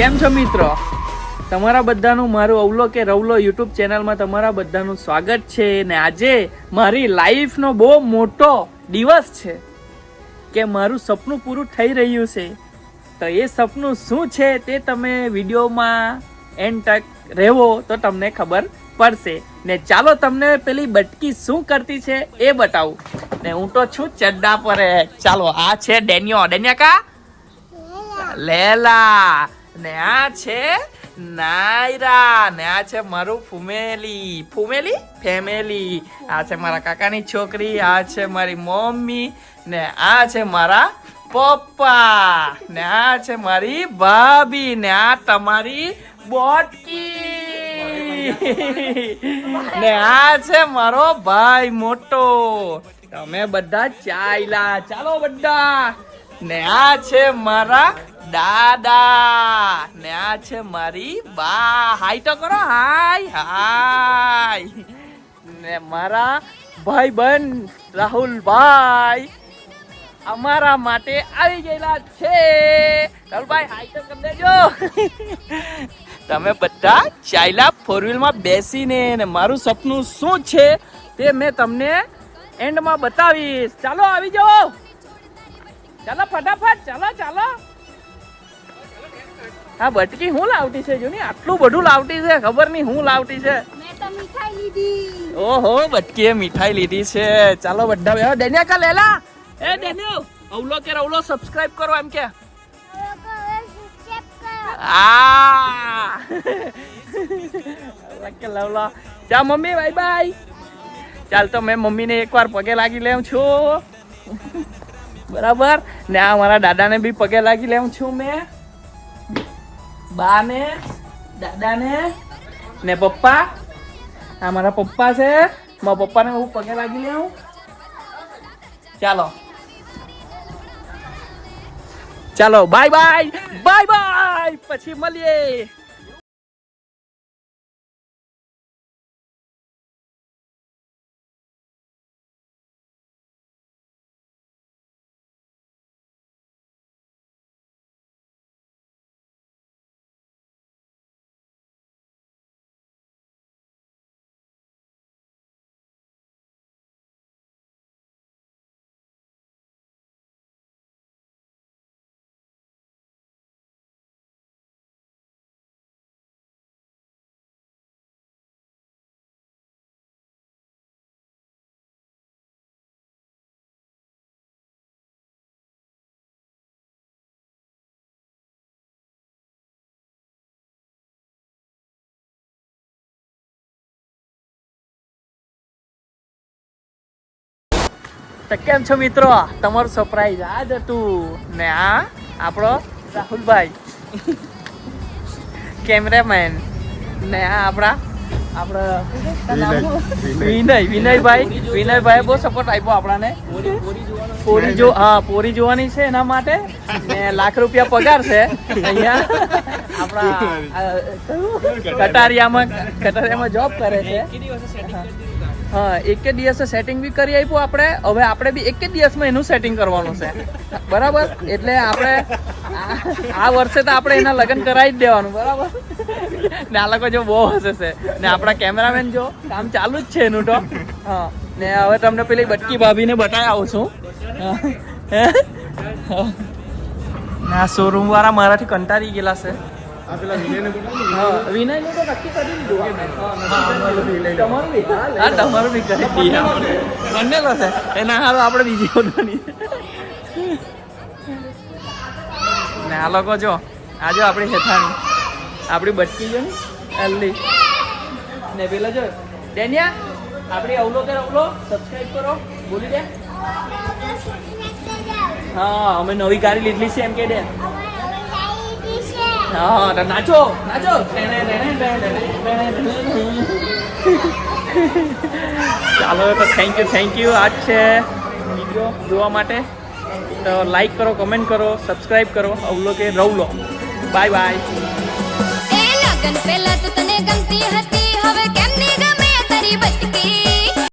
કેમ છો મિત્રો? તમારા બધાનું મારું અવલો કે રવલો યુટ્યુબ ચેનલમાં તમારા બધાનું સ્વાગત છે. ને આજે મારી લાઈફનો બહુ મોટો દિવસ છે કે મારું સપનું પૂરું થઈ રહ્યું છે. તો એ સપનું શું છે તે તમે વિડીયોમાં એન્ડ તક રહેવો તો તમને ખબર પડશે. ને ચાલો તમને પેલી બટકી શું કરતી છે એ બતાવું. ને હું તો છું ચડ્ડા પર. ચાલો, આ છે ડેન્યા કા લેલા, ને આ છે નાયરા, ને આ છે મારું ફેમિલી. આ છે મારા કાકાની છોકરી, આ છે મારી મમ્મી, ને આ છે મારા પપ્પા, ને આ છે મારી ભાભી, ને આ તમારી બોટકી, ને આ છે મારો ભાઈ મોટો. તમે બધા ચાલ્યા, ચાલો બધા. ને આ છે મારા દાદા, ને આ છે મારી બા. હાય તો કરો, હાય. ને મારા ભાઈ બહેન રાહુલભાઈ અમારા માટે આવી ગયેલા છે. રાહુલભાઈ હાય તો કરી દેજો. તમે બધા ચાલ્યા ફોર વ્હીલમાં બેસીને. ને મારું સપનું શું છે તે મેં તમને એન્ડમાં બતાવીશ. ચાલો આવી જાઓ, ચાલો ફટાફટ, ચાલો. હા, બટકી હું લાવતી છે? જો ની આટલું બધું લાવતી છે, ખબર નહીં હું લાવતી છે. મેં તો મીઠાઈ લીધી. ઓહો, બટકીએ મીઠાઈ લીધી છે. ચાલો બધા બેહો. ડેનિયા કા લેલા, એ ડેનિયો અવલો કે રવલો સબસ્ક્રાઇબ કરો એમ કે. આ લકે લવલો. ચા મમ્મી, બાય બાય. ચાલ, તો મેં મમ્મીને એકવાર પગે લાગી લેવું છું, બરાબર. ને આ મારા દાદાને બી પગે લાગી લેવું છું મેં, બાને, દાદાને, ને પપ્પા. આ મારા પપ્પા છે, મારા પપ્પાને હું પગે લાગી લેવું. ચાલો બાય. પછી મળીએ. તો કેમ છો મિત્રો? તમારું સરપ્રાઈઝ આ જ હતું. ને આ આપણો રાહુલભાઈ કેમેરામેન, ને આ આપણા વિનયભાઈ બહુ સપોર્ટ આપ્યો આપણાને. પોરી જોવાની છે એના માટે. ને લાખ રૂપિયા પગાર છે અહીંયા આપણા કટારિયામાં જોબ કરે છે. હા, એક જ દિવસે સેટિંગ બી કરી આપ્યું આપણે. હવે આપણે બી એક જ દિવસમાં એનું સેટિંગ કરવાનું છે, બરાબર. એટલે આપણે આ વર્ષે તો આપણે એના લગ્ન કરાવી જ દેવાનું, બરાબર. ને આ લોકો જો બહુ હસે છે. ને આપણા કેમેરામેન જો કામ ચાલુ જ છે એનું તો. હા, ને હવે તમને પેલી બટકી ભાભીને બતાવી આવું છું. આ શોરૂમ વાળા મારાથી કંટાળી ગયેલા છે. વિનય ને તો નક્કી કરી દીધું. તમારું બી કરી દઈએ. બનેલો છે એના હારું આપણે બીજી બોલવાની. ને આ લોકો જો આજો આપણી હેઠાણી આપણી બટકી જો ને અલ્લી. ને પેલા જો ડેનિયા આપણી અવલો કે અવલો સબસ્ક્રાઇબ કરો, બોલી દે. હા, અમે નવી ગાડી લીધેલી છે એમ કે દે. હા, તો નાચો. ચાલો, તો થેન્ક યુ આજ છે વિડીયો જોવા માટે. તો લાઈક કરો, કમેન્ટ કરો, સબસ્ક્રાઇબ કરો. અવલો કે રવલો. બાય. એ લગન પહેલા તો તને ગમતી હતી, હવે કેમ નહીં ગમે તારી બટકી?